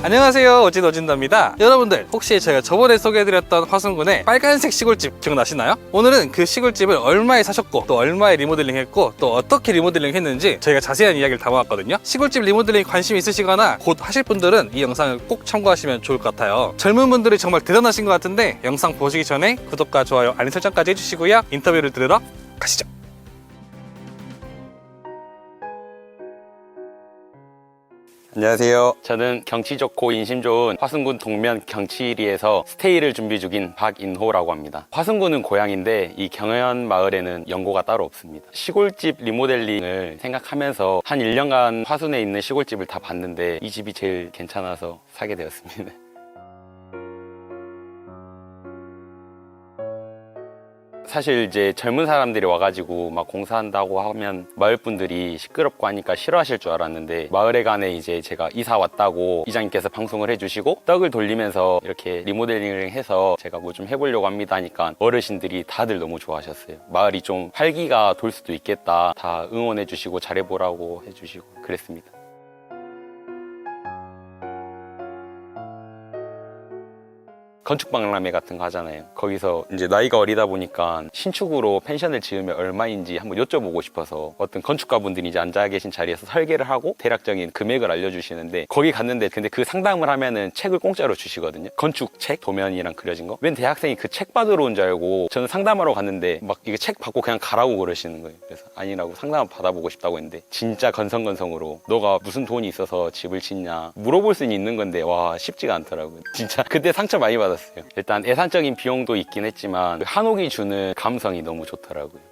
안녕하세요, 오진오진다입니다. 여러분들 혹시 제가 저번에 소개해드렸던 화순군의 빨간색 시골집 기억나시나요? 오늘은 그 시골집을 얼마에 사셨고 또 얼마에 리모델링 했고 또 어떻게 리모델링 했는지 저희가 자세한 이야기를 담아왔거든요. 시골집 리모델링 관심 있으시거나 곧 하실 분들은 이 영상을 꼭 참고하시면 좋을 것 같아요. 젊은 분들이 정말 대단하신 것 같은데 영상 보시기 전에 구독과 좋아요, 알림 설정까지 해주시고요. 인터뷰를 들으러 가시죠. 안녕하세요. 저는 경치 좋고 인심 좋은 화순군 동면 경치리에서 스테이를 준비 중인 박인호라고 합니다. 화순군은 고향인데 이 경연 마을에는 연고가 따로 없습니다. 시골집 리모델링을 생각하면서 한 1년간 화순에 있는 시골집을 다 봤는데 이 집이 제일 괜찮아서 사게 되었습니다. 사실 이제 젊은 사람들이 와가지고 막 공사한다고 하면 마을 분들이 시끄럽고 하니까 싫어하실 줄 알았는데 마을회관에 이제 제가 이사 왔다고 이장님께서 방송을 해주시고 떡을 돌리면서 이렇게 리모델링을 해서 제가 뭐 좀 해보려고 합니다 하니까 어르신들이 다들 너무 좋아하셨어요. 마을이 좀 활기가 돌 수도 있겠다, 다 응원해주시고 잘해보라고 해주시고 그랬습니다. 건축박람회 같은 거 하잖아요. 거기서 이제 나이가 어리다 보니까 신축으로 펜션을 지으면 얼마인지 한번 여쭤보고 싶어서 어떤 건축가분들이 이제 앉아 계신 자리에서 설계를 하고 대략적인 금액을 알려주시는데 거기 갔는데 근데 그 상담을 하면은 책을 공짜로 주시거든요. 건축책, 도면이랑 그려진 거. 웬 대학생이 그 책 받으러 온 줄 알고 저는 상담하러 갔는데 막 이게 책 받고 그냥 가라고 그러시는 거예요. 그래서 아니라고 상담을 받아보고 싶다고 했는데 진짜 건성건성으로 너가 무슨 돈이 있어서 집을 짓냐 물어볼 수는 있는 건데 와 쉽지가 않더라고요. 진짜 그때 상처 많이 받았어요. 일단 예산적인 비용도 있긴 했지만 한옥이 주는 감성이 너무 좋더라고요.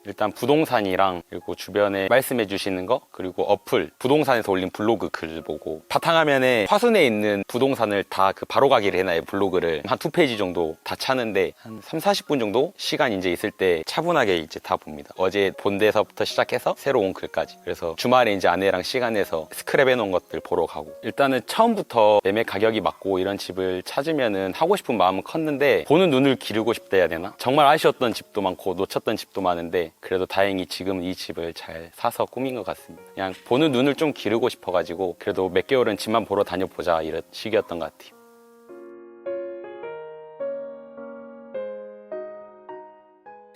일단 부동산이랑 그리고 주변에 말씀해 주시는 거 그리고 어플, 부동산에서 올린 블로그 글 보고 바탕화면에 화순에 있는 부동산을 다 그 바로 가기를 해놔요. 블로그를 한 2페이지 정도 다 차는데 한 30-40분 정도 시간 이제 있을 때 차분하게 이제 다 봅니다. 어제 본 데서부터 시작해서 새로 온 글까지. 그래서 주말에 이제 아내랑 시간 내서 스크랩 해놓은 것들 보러 가고 일단은 처음부터 매매 가격이 맞고 이런 집을 찾으면은 하고 싶은 마음은 컸는데 보는 눈을 기르고 싶다 해야 되나? 정말 아쉬웠던 집도 많고 놓쳤던 집도 많은데 그래도 다행히 지금 이 집을 잘 사서 꾸민 것 같습니다. 그냥 보는 눈을 좀 기르고 싶어가지고 그래도 몇 개월은 집만 보러 다녀보자 이런 식이었던 것 같아요.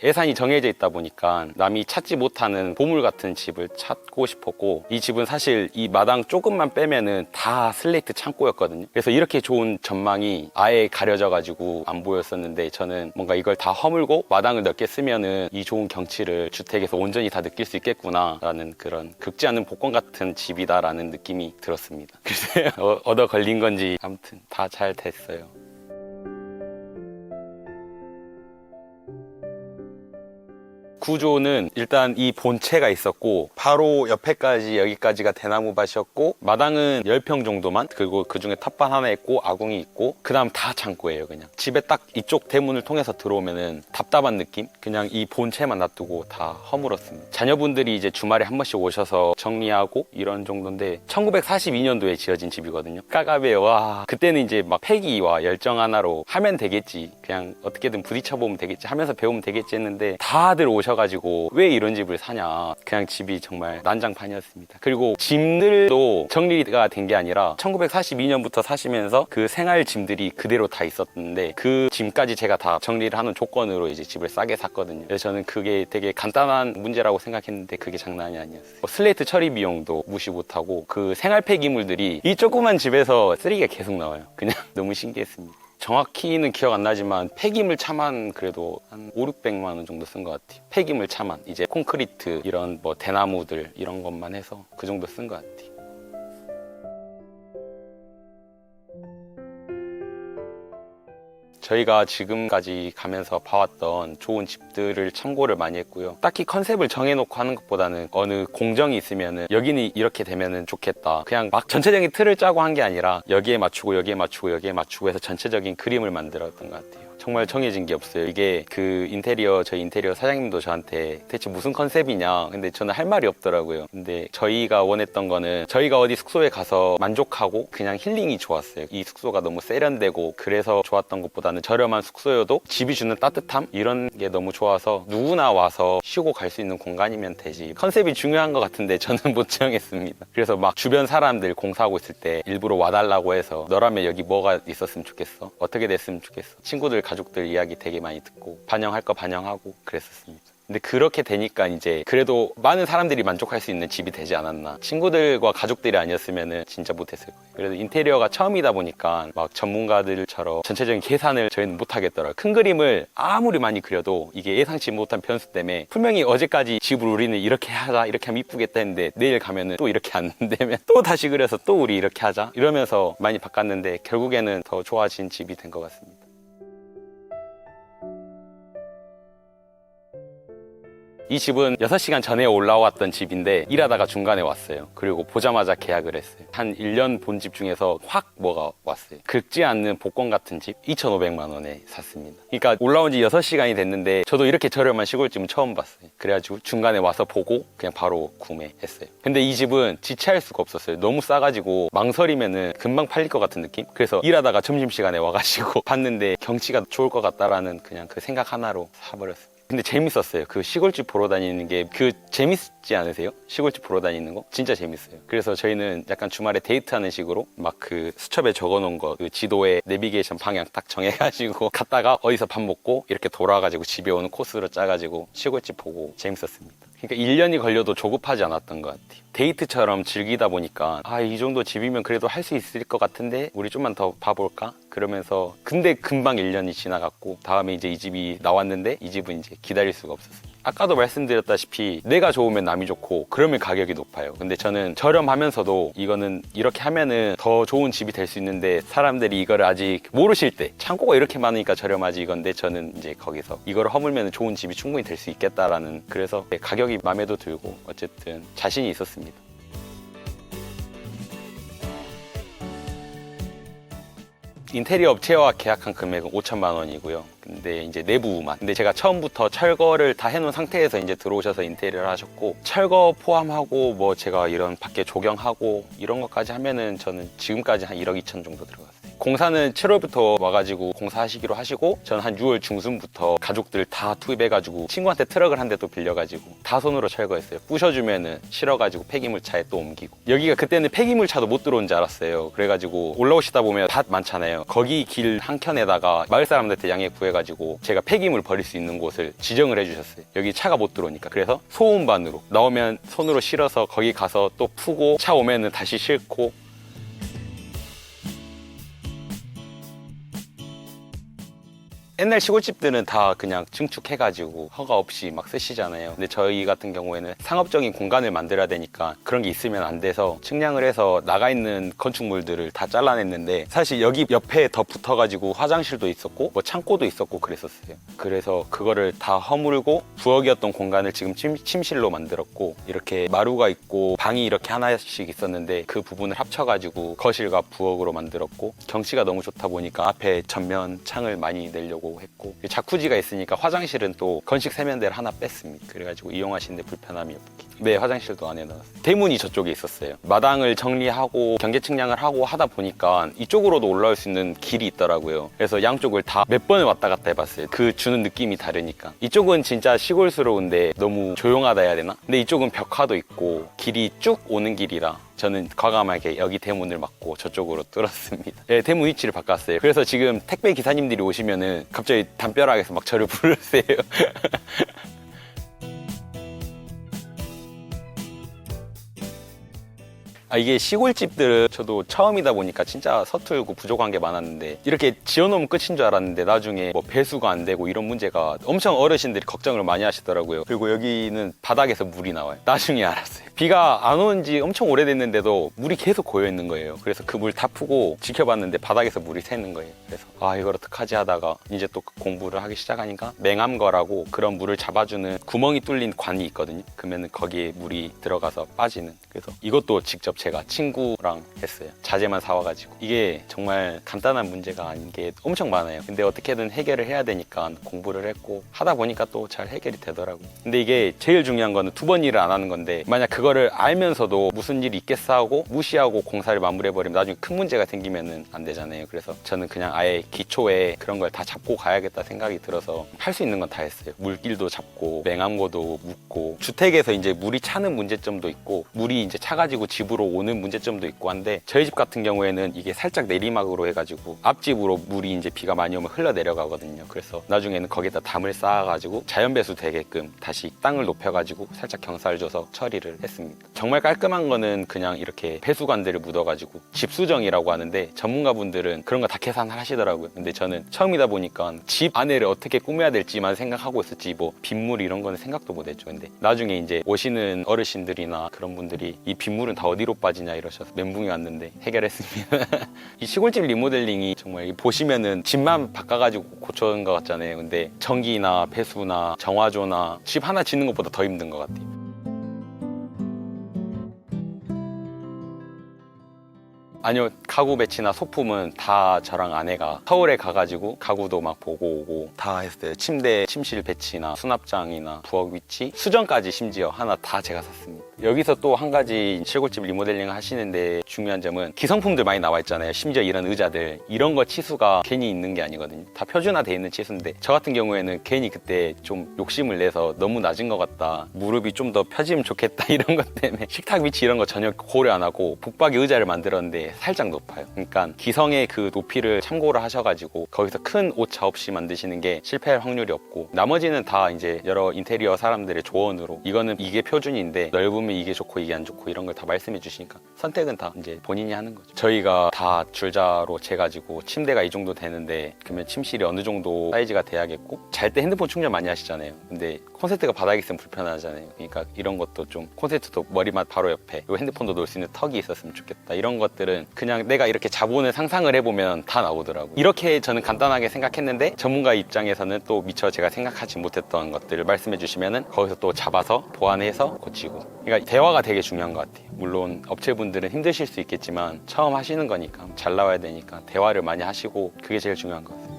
예산이 정해져 있다 보니까 남이 찾지 못하는 보물 같은 집을 찾고 싶었고 이 집은 사실 이 마당 조금만 빼면은 다 슬레이트 창고였거든요. 그래서 이렇게 좋은 전망이 아예 가려져 가지고 안 보였었는데 저는 뭔가 이걸 다 허물고 마당을 넓게 쓰면은 이 좋은 경치를 주택에서 온전히 다 느낄 수 있겠구나 라는 그런 긁지 않는 복권 같은 집이다 라는 느낌이 들었습니다. 그래서 얻어 걸린 건지 아무튼 다 잘 됐어요. 구조는 일단 이 본체가 있었고 바로 옆에까지 여기까지가 대나무밭이었고 마당은 10평 정도만 그리고 그중에 텃밭 하나 있고 아궁이 있고 그 다음 다 창고예요. 그냥 집에 딱 이쪽 대문을 통해서 들어오면은 답답한 느낌? 그냥 이 본체만 놔두고 다 허물었습니다. 자녀분들이 이제 주말에 한 번씩 오셔서 정리하고 이런 정도인데 1942년도에 지어진 집이거든요. 까가베 와 그때는 이제 막 패기와 열정 하나로 하면 되겠지 그냥 어떻게든 부딪혀보면 되겠지 하면서 배우면 되겠지 했는데 다들 오셔가지고 왜 이런 집을 사냐 그냥 집이 정말 난장판이었습니다. 그리고 짐들도 정리가 된 게 아니라 1942년부터 사시면서 그 생활 짐들이 그대로 다 있었는데 그 짐까지 제가 다 정리를 하는 조건으로 이제 집을 싸게 샀거든요. 그래서 저는 그게 되게 간단한 문제라고 생각했는데 그게 장난이 아니었어요. 슬레이트 처리 비용도 무시 못하고 그 생활 폐기물들이 이 조그만 집에서 쓰레기가 계속 나와요. 그냥 너무 신기했습니다. 정확히는 기억 안 나지만 폐기물 차만 그래도 한 500~600만 원 정도 쓴 것 같아요. 폐기물 차만 이제 콘크리트 이런 뭐 대나무들 이런 것만 해서 그 정도 쓴 것 같아요. 저희가 지금까지 가면서 봐왔던 좋은 집들을 참고를 많이 했고요. 딱히 컨셉을 정해놓고 하는 것보다는 어느 공정이 있으면은 여기는 이렇게 되면은 좋겠다. 그냥 막 전체적인 틀을 짜고 한 게 아니라 여기에 맞추고 여기에 맞추고 여기에 맞추고 해서 전체적인 그림을 만들었던 것 같아요. 정말 정해진 게 없어요. 이게 그 저희 인테리어 사장님도 저한테 대체 무슨 컨셉이냐, 근데 저는 할 말이 없더라고요. 근데 저희가 원했던 거는 저희가 어디 숙소에 가서 만족하고 그냥 힐링이 좋았어요. 이 숙소가 너무 세련되고 그래서 좋았던 것보다는 저렴한 숙소여도 집이 주는 따뜻함, 이런 게 너무 좋아서 누구나 와서 쉬고 갈 수 있는 공간이면 되지. 컨셉이 중요한 것 같은데 저는 못 정했습니다. 그래서 막 주변 사람들 공사하고 있을 때 일부러 와달라고 해서 너라면 여기 뭐가 있었으면 좋겠어, 어떻게 됐으면 좋겠어, 친구들 가족들 이야기 되게 많이 듣고 반영할 거 반영하고 그랬었습니다. 근데 그렇게 되니까 이제 그래도 많은 사람들이 만족할 수 있는 집이 되지 않았나. 친구들과 가족들이 아니었으면 진짜 못했을 거예요. 그래도 인테리어가 처음이다 보니까 막 전문가들처럼 전체적인 계산을 저희는 못 하겠더라고요. 큰 그림을 아무리 많이 그려도 이게 예상치 못한 변수 때문에 분명히 어제까지 집을 우리는 이렇게 하자, 이렇게 하면 이쁘겠다 했는데 내일 가면은 또 이렇게 안 되면 또 다시 그려서 또 우리 이렇게 하자 이러면서 많이 바꿨는데 결국에는 더 좋아진 집이 된 것 같습니다. 이 집은 6시간 전에 올라왔던 집인데 일하다가 중간에 왔어요. 그리고 보자마자 계약을 했어요. 한 1년 본 집 중에서 확 뭐가 왔어요. 긁지 않는 복권 같은 집 2,500만 원에 샀습니다. 그러니까 올라온 지 6시간이 됐는데 저도 이렇게 저렴한 시골집은 처음 봤어요. 그래가지고 중간에 와서 보고 그냥 바로 구매했어요. 근데 이 집은 지체할 수가 없었어요. 너무 싸가지고 망설이면은 금방 팔릴 것 같은 느낌? 그래서 일하다가 점심시간에 와가지고 봤는데 경치가 좋을 것 같다라는 그냥 그 생각 하나로 사버렸어요. 근데 재밌었어요. 그 시골집 보러 다니는 게 재밌지 않으세요? 시골집 보러 다니는 거 진짜 재밌어요. 그래서 저희는 약간 주말에 데이트하는 식으로 막 그 수첩에 적어놓은 거 그 지도에 내비게이션 방향 딱 정해가지고 갔다가 어디서 밥 먹고 이렇게 돌아가지고 집에 오는 코스로 짜가지고 시골집 보고 재밌었습니다. 그러니까 1년이 걸려도 조급하지 않았던 것 같아요. 데이트처럼 즐기다 보니까 이 정도 집이면 그래도 할 수 있을 것 같은데 우리 좀만 더 봐볼까? 그러면서 근데 금방 1년이 지나갔고 다음에 이제 이 집이 나왔는데 이 집은 이제 기다릴 수가 없었어요. 아까도 말씀드렸다시피 내가 좋으면 남이 좋고 그러면 가격이 높아요. 근데 저는 저렴하면서도 이거는 이렇게 하면은 더 좋은 집이 될 수 있는데 사람들이 이거를 아직 모르실 때 창고가 이렇게 많으니까 저렴하지 이건데 저는 이제 거기서 이거를 허물면 좋은 집이 충분히 될 수 있겠다라는, 그래서 가격이 마음에도 들고 어쨌든 자신이 있었습니다. 인테리어 업체와 계약한 금액은 5천만 원이고요. 근데 이제 내부만. 근데 제가 처음부터 철거를 다 해놓은 상태에서 이제 들어오셔서 인테리어를 하셨고, 철거 포함하고 뭐 제가 이런 밖에 조경하고 이런 것까지 하면은 저는 지금까지 한 1억 2천 정도 들어갔어요. 공사는 7월부터 와가지고 공사하시기로 하시고, 저는 한 6월 중순부터 가족들 다 투입해가지고 친구한테 트럭을 한 대 또 빌려가지고 다 손으로 철거했어요. 부셔주면은 실어가지고 폐기물차에 또 옮기고. 여기가 그때는 폐기물차도 못 들어온 줄 알았어요. 그래가지고 올라오시다 보면 밭 많잖아요. 거기 길 한켠에다가 마을 사람들한테 양해 구해가지고 제가 폐기물 버릴 수 있는 곳을 지정을 해주셨어요. 여기 차가 못 들어오니까. 그래서 소음반으로 나오면 손으로 실어서 거기 가서 또 푸고, 차 오면은 다시 싣고. 옛날 시골집들은 다 그냥 증축해가지고 허가 없이 막 쓰시잖아요. 근데 저희 같은 경우에는 상업적인 공간을 만들어야 되니까 그런 게 있으면 안 돼서 측량을 해서 나가 있는 건축물들을 다 잘라냈는데, 사실 여기 옆에 더 붙어가지고 화장실도 있었고 뭐 창고도 있었고 그랬었어요. 그래서 그거를 다 허물고 부엌이었던 공간을 지금 침실로 만들었고, 이렇게 마루가 있고 방이 이렇게 하나씩 있었는데 그 부분을 합쳐가지고 거실과 부엌으로 만들었고, 경치가 너무 좋다 보니까 앞에 전면 창을 많이 내려고 했고, 자쿠지가 있으니까 화장실은 또 건식 세면대를 하나 뺐습니다. 그래가지고 이용하시는데 불편함이 없게. 네, 화장실도 안에 넣었어요. 대문이 저쪽에 있었어요. 마당을 정리하고 경계 측량을 하고 하다 보니까 이쪽으로도 올라올 수 있는 길이 있더라고요. 그래서 양쪽을 다 몇 번을 왔다 갔다 해봤어요. 그 주는 느낌이 다르니까. 이쪽은 진짜 시골스러운데 너무 조용하다 해야 되나? 근데 이쪽은 벽화도 있고 길이 쭉 오는 길이라 저는 과감하게 여기 대문을 막고 저쪽으로 뚫었습니다. 네, 대문 위치를 바꿨어요. 그래서 지금 택배 기사님들이 오시면은 갑자기 담벼락에서 막 저를 부르세요. 이게 시골집들은 저도 처음이다 보니까 진짜 서툴고 부족한 게 많았는데, 이렇게 지어놓으면 끝인 줄 알았는데 나중에 뭐 배수가 안 되고 이런 문제가 엄청 어르신들이 걱정을 많이 하시더라고요. 그리고 여기는 바닥에서 물이 나와요. 나중에 알았어요. 비가 안 온 지 엄청 오래됐는데도 물이 계속 고여 있는 거예요. 그래서 그 물 다 푸고 지켜봤는데 바닥에서 물이 새는 거예요. 그래서 이걸 어떡하지 하다가 이제 또 공부를 하기 시작하니까 맹암거라고 그런 물을 잡아주는 구멍이 뚫린 관이 있거든요. 그러면 거기에 물이 들어가서 빠지는, 그래서 이것도 직접 제가 친구랑 했어요. 자재만 사와가지고. 이게 정말 간단한 문제가 아닌 게 엄청 많아요. 근데 어떻게든 해결을 해야 되니까 공부를 했고 하다 보니까 또 잘 해결이 되더라고요. 근데 이게 제일 중요한 거는 두 번 일을 안 하는 건데 만약 그거를 알면서도 무슨 일이 있겠어 하고 무시하고 공사를 마무리해버리면 나중에 큰 문제가 생기면 안 되잖아요. 그래서 저는 그냥 아예 기초에 그런 걸 다 잡고 가야겠다 생각이 들어서 할 수 있는 건 다 했어요. 물길도 잡고 맹암고도 묻고 주택에서 이제 물이 차는 문제점도 있고 물이 이제 차가지고 집으로 오는 문제점도 있고 한데 저희 집 같은 경우에는 이게 살짝 내리막으로 해가지고 앞집으로 물이 이제 비가 많이 오면 흘러 내려가거든요. 그래서 나중에는 거기다 담을 쌓아가지고 자연 배수 되게끔 다시 땅을 높여가지고 살짝 경사를 줘서 처리를 했습니다. 정말 깔끔한 거는 그냥 이렇게 배수관들을 묻어가지고 집수정이라고 하는데 전문가분들은 그런 거 다 계산을 하시더라고요. 근데 저는 처음이다 보니까 집 안에를 어떻게 꾸며야 될지만 생각하고 있었지 뭐 빗물 이런 거는 생각도 못 했죠. 근데 나중에 이제 오시는 어르신들이나 그런 분들이 이 빗물은 다 어디로 빠지냐 이러셔서 멘붕이 왔는데 해결했습니다. 이 시골집 리모델링이 정말 보시면은 집만 바꿔가지고 고쳐온 것 같잖아요. 근데 전기나 배수나 정화조나 집 하나 짓는 것보다 더 힘든 것 같아요. 아니요, 가구 배치나 소품은 다 저랑 아내가 서울에 가가지고 가구도 막 보고 오고 다 했어요. 침대, 침실 배치나 수납장이나 부엌 위치, 수전까지 심지어 하나 다 제가 샀습니다. 여기서 또 한 가지 시골집 리모델링 하시는데 중요한 점은 기성품들 많이 나와 있잖아요. 심지어 이런 의자들, 이런 거 치수가 괜히 있는 게 아니거든요. 다 표준화되어 있는 치수인데 저 같은 경우에는 괜히 그때 좀 욕심을 내서 너무 낮은 것 같다, 무릎이 좀 더 펴지면 좋겠다 이런 것 때문에 식탁 위치 이런 거 전혀 고려 안 하고 북박이 의자를 만들었는데 살짝 높아요. 그러니까 기성의 그 높이를 참고를 하셔가지고 거기서 큰 오차 없이 만드시는 게 실패할 확률이 없고 나머지는 다 이제 여러 인테리어 사람들의 조언으로 이거는 이게 표준인데 넓으면 이게 좋고 이게 안 좋고 이런 걸 다 말씀해 주시니까 선택은 다 이제 본인이 하는 거죠. 저희가 다 줄자로 재가지고 침대가 이 정도 되는데 그러면 침실이 어느 정도 사이즈가 돼야겠고 잘 때 핸드폰 충전 많이 하시잖아요. 근데 콘센트가 바닥에 있으면 불편하잖아요. 그러니까 이런 것도 좀 콘센트도 머리맡 바로 옆에 요 핸드폰도 놓을 수 있는 턱이 있었으면 좋겠다. 이런 것들은 그냥 내가 이렇게 자본을 상상을 해보면 다 나오더라고요. 이렇게 저는 간단하게 생각했는데 전문가 입장에서는 또 미처 제가 생각하지 못했던 것들을 말씀해 주시면은 거기서 또 잡아서 보완해서 고치고. 그러니까 대화가 되게 중요한 것 같아요. 물론 업체분들은 힘드실 수 있겠지만 처음 하시는 거니까 잘 나와야 되니까 대화를 많이 하시고 그게 제일 중요한 것 같아요.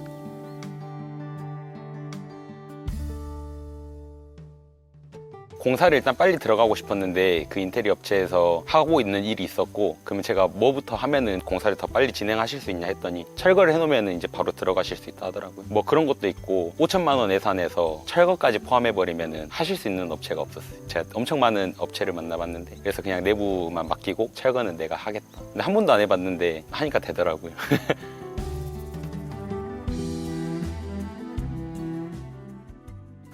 공사를 일단 빨리 들어가고 싶었는데 그 인테리어 업체에서 하고 있는 일이 있었고 그러면 제가 뭐부터 하면은 공사를 더 빨리 진행하실 수 있냐 했더니 철거를 해놓으면 이제 바로 들어가실 수 있다 하더라고요. 뭐 그런 것도 있고 5천만 원 예산에서 철거까지 포함해버리면은 하실 수 있는 업체가 없었어요. 제가 엄청 많은 업체를 만나봤는데 그래서 그냥 내부만 맡기고 철거는 내가 하겠다. 근데 한 번도 안 해봤는데 하니까 되더라고요.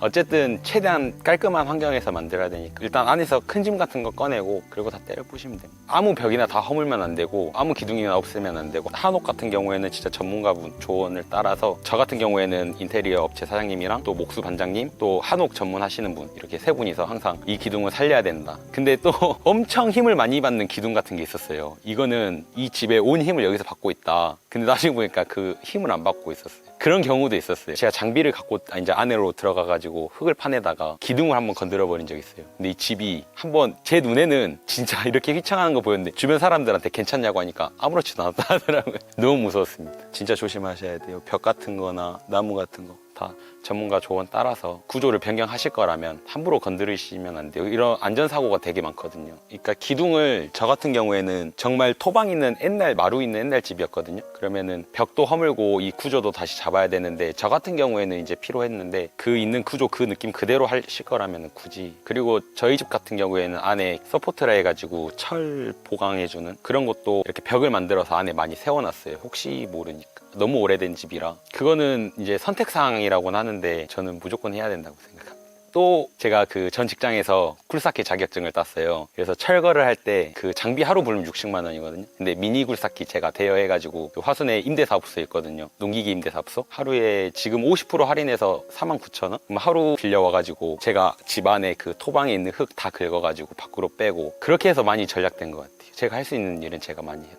어쨌든 최대한 깔끔한 환경에서 만들어야 되니까 일단 안에서 큰 짐 같은 거 꺼내고 그리고 다 때려 부시면 됩니다. 아무 벽이나 다 허물면 안 되고 아무 기둥이나 없으면 안 되고 한옥 같은 경우에는 진짜 전문가분 조언을 따라서 저 같은 경우에는 인테리어 업체 사장님이랑 또 목수 반장님 또 한옥 전문하시는 분 이렇게 세 분이서 항상 이 기둥을 살려야 된다. 근데 또 엄청 힘을 많이 받는 기둥 같은 게 있었어요. 이거는 이 집에 온 힘을 여기서 받고 있다. 근데 나중에 보니까 그 힘을 안 받고 있었어요. 그런 경우도 있었어요. 제가 장비를 갖고 이제 안으로 들어가가지고 흙을 파내다가 기둥을 한번 건드려 버린 적이 있어요. 근데 이 집이 한번 제 눈에는 진짜 이렇게 휘청하는 거 보였는데 주변 사람들한테 괜찮냐고 하니까 아무렇지도 않다 하더라고요. 너무 무서웠습니다. 진짜 조심하셔야 돼요. 벽 같은 거나 나무 같은 거 다 전문가 조언 따라서 구조를 변경하실 거라면 함부로 건드리시면 안 돼요. 이런 안전사고가 되게 많거든요. 그러니까 기둥을 저 같은 경우에는 정말 토방 있는 옛날 마루 있는 옛날 집이었거든요. 그러면은 벽도 허물고 이 구조도 다시 잡아야 되는데 저 같은 경우에는 이제 필요했는데 그 있는 구조 그 느낌 그대로 하실 거라면 굳이. 그리고 저희 집 같은 경우에는 안에 서포트라 해가지고 철 보강해주는 그런 것도 이렇게 벽을 만들어서 안에 많이 세워놨어요. 혹시 모르니까. 너무 오래된 집이라 그거는 이제 선택사항이라고는 하는데 저는 무조건 해야 된다고 생각합니다. 또 제가 그 전 직장에서 굴삭기 자격증을 땄어요. 그래서 철거를 할 때 그 장비 하루 부르면 60만 원이거든요. 근데 미니 굴삭기 제가 대여해가지고 그 화순에 임대사업소 있거든요. 농기기 임대사업소 하루에 지금 50% 할인해서 49,000원? 그럼 하루 빌려와가지고 제가 집 안에 그 토방에 있는 흙 다 긁어가지고 밖으로 빼고 그렇게 해서 많이 전략된 것 같아요. 제가 할 수 있는 일은 제가 많이 해요.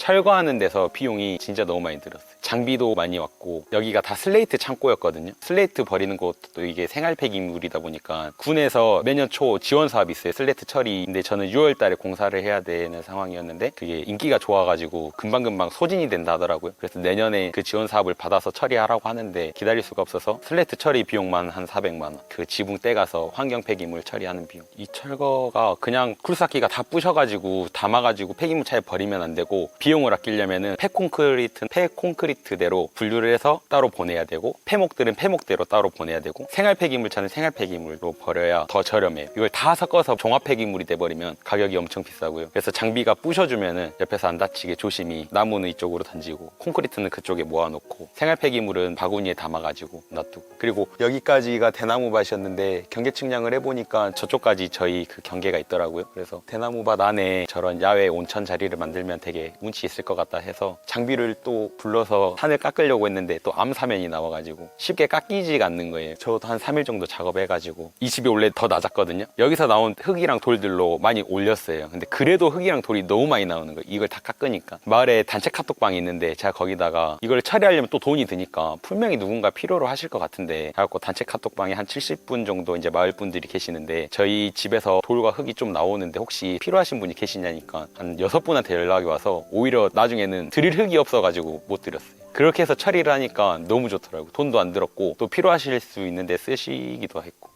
철거하는 데서 비용이 진짜 너무 많이 들었어요. 장비도 많이 왔고 여기가 다 슬레이트 창고였거든요. 슬레이트 버리는 것도 이게 생활 폐기물이다 보니까 군에서 매년 초 지원 사업이 있어요. 슬레이트 처리인데 저는 6월 달에 공사를 해야 되는 상황이었는데 그게 인기가 좋아가지고 금방금방 소진이 된다 하더라고요. 그래서 내년에 그 지원 사업을 받아서 처리하라고 하는데 기다릴 수가 없어서 슬레이트 처리 비용만 한 400만 원. 그 지붕 떼가서 환경 폐기물 처리하는 비용. 이 철거가 그냥 굴삭기가 다 부셔가지고 담아가지고 폐기물 차에 버리면 안 되고 비용을 아끼려면은 폐콘크리트대로 분류를 해서 따로 보내야 되고 폐목들은 폐목대로 따로 보내야 되고 생활 폐기물 차는 생활 폐기물로 버려야 더 저렴해요. 이걸 다 섞어서 종합 폐기물이 돼버리면 가격이 엄청 비싸고요. 그래서 장비가 부셔주면은 옆에서 안 다치게 조심히 나무는 이쪽으로 던지고 콘크리트는 그쪽에 모아놓고 생활 폐기물은 바구니에 담아가지고 놔두고 그리고 여기까지가 대나무밭이었는데 경계 측량을 해보니까 저쪽까지 저희 그 경계가 있더라고요. 그래서 대나무밭 안에 저런 야외 온천 자리를 만들면 되게 운치 있을 것 같다 해서 장비를 또 불러서 산을 깎으려고 했는데 또 암사면이 나와가지고 쉽게 깎이지가 않는 거예요. 저도 한 3일 정도 작업해가지고 이 집이 원래 더 낮았거든요. 여기서 나온 흙이랑 돌들로 많이 올렸어요. 근데 그래도 흙이랑 돌이 너무 많이 나오는 거예요. 이걸 다 깎으니까. 마을에 단체 카톡방이 있는데 제가 거기다가 이걸 처리하려면 또 돈이 드니까 분명히 누군가 필요로 하실 것 같은데 그래갖고 단체 카톡방에 한 70분 정도 이제 마을 분들이 계시는데 저희 집에서 돌과 흙이 좀 나오는데 혹시 필요하신 분이 계시냐니까 한 6분한테 연락이 와서 오히려 나중에는 드릴 흙이 없어가지고 못 드렸어요. 그렇게 해서 처리를 하니까 너무 좋더라고요. 돈도 안 들었고 또 필요하실 수 있는데 쓰시기도 했고.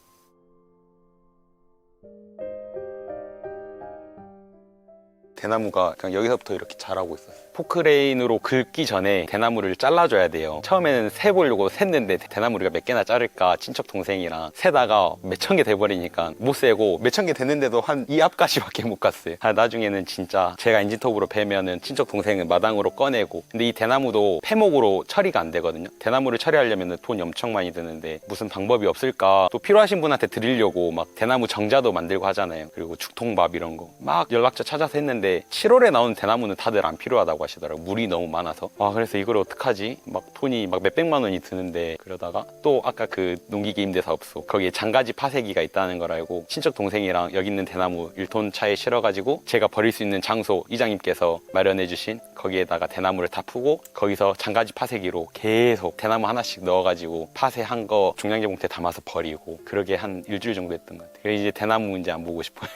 대나무가 그냥 여기서부터 이렇게 자라고 있었어요. 포크레인으로 긁기 전에 대나무를 잘라줘야 돼요. 처음에는 세보려고 샜는데 대나무를 몇 개나 자를까 친척 동생이랑 세다가 몇천 개 돼버리니까 못 세고 몇천 개 됐는데도 한 이 앞까지밖에 못 갔어요. 나중에는 진짜 제가 인진톱으로 베면은 친척 동생은 마당으로 꺼내고 근데 이 대나무도 폐목으로 처리가 안 되거든요. 대나무를 처리하려면 돈이 엄청 많이 드는데 무슨 방법이 없을까 또 필요하신 분한테 드리려고 막 대나무 정자도 만들고 하잖아요. 그리고 죽통밥 이런 거 막 연락처 찾아서 했는데 7월에 나오는 대나무는 다들 안 필요하다고 하시더라고요. 물이 너무 많아서. 그래서 이걸 어떡하지? 막 돈이 막 몇백만 원이 드는데 그러다가 또 아까 그 농기계 임대사업소 거기에 장가지 파쇄기가 있다는 걸 알고 친척 동생이랑 여기 있는 대나무 1톤 차에 실어가지고 제가 버릴 수 있는 장소 이장님께서 마련해 주신 거기에다가 대나무를 다 푸고 거기서 장가지 파쇄기로 계속 대나무 하나씩 넣어가지고 파쇄한 거 중량제 봉투에 담아서 버리고 그러게 한 일주일 정도 했던 것 같아요. 그래서 이제 대나무 문제 안 보고 싶어요.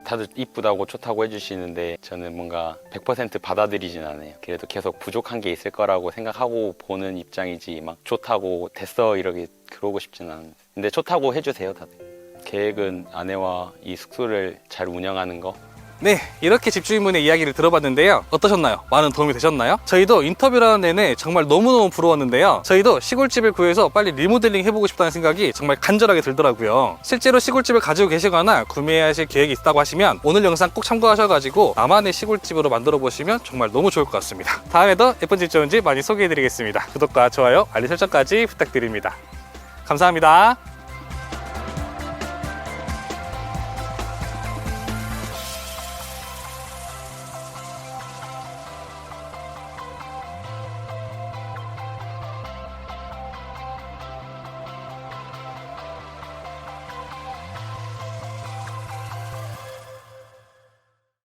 다들 이쁘다고 좋다고 해주시는데 저는 뭔가 100% 받아들이진 않아요. 그래도 계속 부족한 게 있을 거라고 생각하고 보는 입장이지 막 좋다고 됐어 이러게 그러고 싶진 않아요. 근데 좋다고 해주세요 다들. 계획은 아내와 이 숙소를 잘 운영하는 거. 네, 이렇게 집주인분의 이야기를 들어봤는데요. 어떠셨나요? 많은 도움이 되셨나요? 저희도 인터뷰를 하는 내내 정말 너무너무 부러웠는데요. 저희도 시골집을 구해서 빨리 리모델링 해보고 싶다는 생각이 정말 간절하게 들더라고요. 실제로 시골집을 가지고 계시거나 구매하실 계획이 있다고 하시면 오늘 영상 꼭 참고하셔가지고 나만의 시골집으로 만들어 보시면 정말 너무 좋을 것 같습니다. 다음에도 예쁜 집 좋은 집 많이 소개해드리겠습니다. 구독과 좋아요, 알림 설정까지 부탁드립니다. 감사합니다.